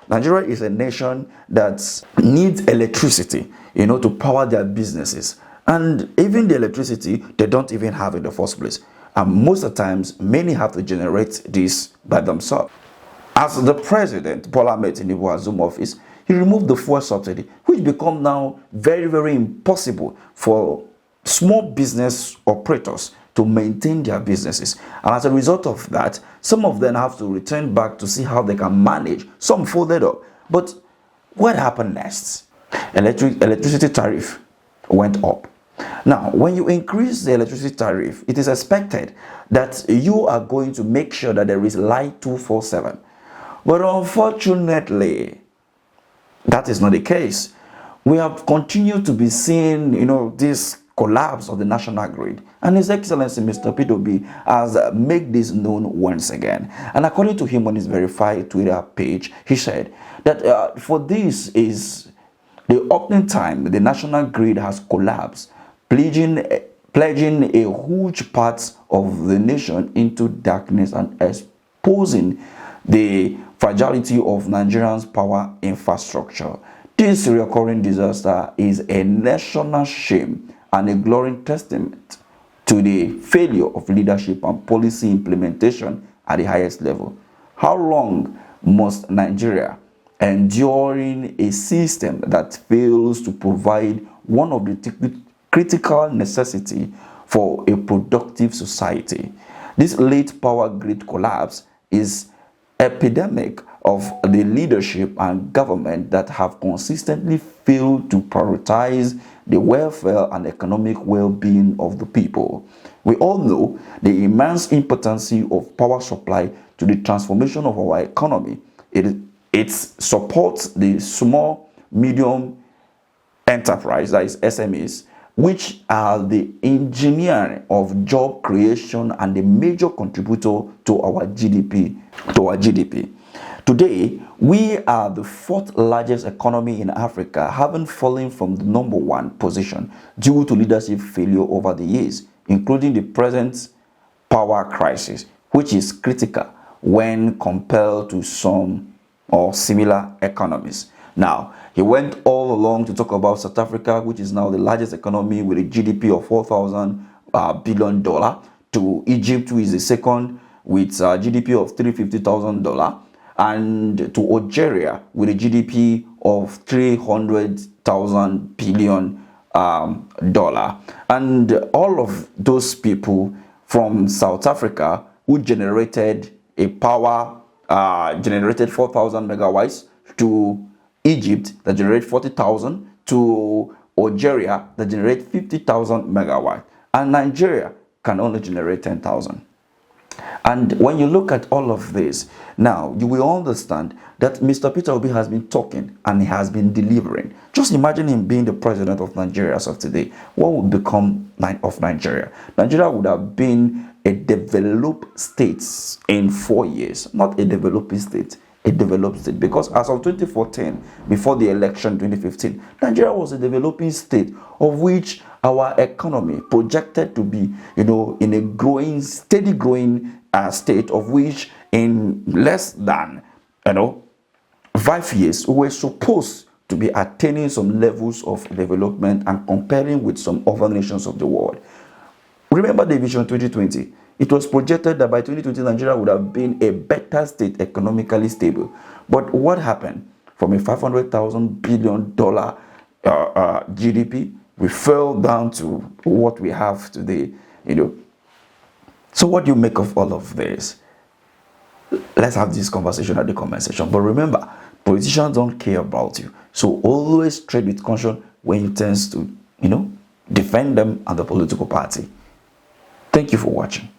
Nigeria is a nation that needs electricity, to power their businesses. And even the electricity, they don't even have in the first place. And most of the times, many have to generate this by themselves. As the president, Bola Ahmed Tinubu, assumed office, he removed the fuel subsidy, which become now very, very impossible for small business operators to maintain their businesses. And as a result of that, some of them have to return back to see how they can manage. Some folded up. But what happened next? Electricity tariff went up. Now, when you increase the electricity tariff, it is expected that you are going to make sure that there is light 247. But unfortunately, that is not the case. We have continued to be seeing, this collapse of the national grid. And His Excellency Mr. P2B has made this known once again. And according to him on his verified Twitter page, he said that for this is the opening time the national grid has collapsed, pledging a huge part of the nation into darkness and exposing the fragility of Nigerians' power infrastructure. This recurring disaster is a national shame and a glaring testament to the failure of leadership and policy implementation at the highest level. How long must Nigeria enduring a system that fails to provide one of the critical necessity for a productive society? This late power grid collapse is epidemic of the leadership and government that have consistently failed to prioritize the welfare and economic well-being of the people. We all know the immense importance of power supply to the transformation of our economy. It supports the small, medium enterprise, that is SMEs, which are the engineering of job creation and the major contributor to our GDP. Today, we are the fourth largest economy in Africa, having fallen from the #1 position due to leadership failure over the years, including the present power crisis, which is critical when compared to some or similar economies. Now, he went all along to talk about South Africa, which is now the largest economy with a GDP of $4,000 billion, to Egypt, who is the second with a GDP of $350,000, and to Algeria with a GDP of $300,000 billion. And all of those people from South Africa who generated a power, generated 4,000 megawatts, to Egypt that generate 40,000, to Algeria that generate 50,000 megawatts, and Nigeria can only generate 10,000. And when you look at all of this, now you will understand that Mr. Peter Obi has been talking and he has been delivering. Just imagine him being the president of Nigeria as of today. What would become of Nigeria? Nigeria would have been a developed state in 4 years, not a developing state. A developed state, because as of 2014, before the election 2015, Nigeria was a developing state of which our economy projected to be, in a growing, steady growing state, of which in less than, 5 years, we were supposed to be attaining some levels of development and comparing with some other nations of the world. Remember the Vision 2020. It was projected that by 2020, Nigeria would have been a better state, economically stable. But what happened? From a $500,000 billion GDP, we fell down to what we have today. So what do you make of all of this? Let's have this conversation at the comment section. But remember, politicians don't care about you. So always tread with caution when you tend to, defend them and the political party. Thank you for watching.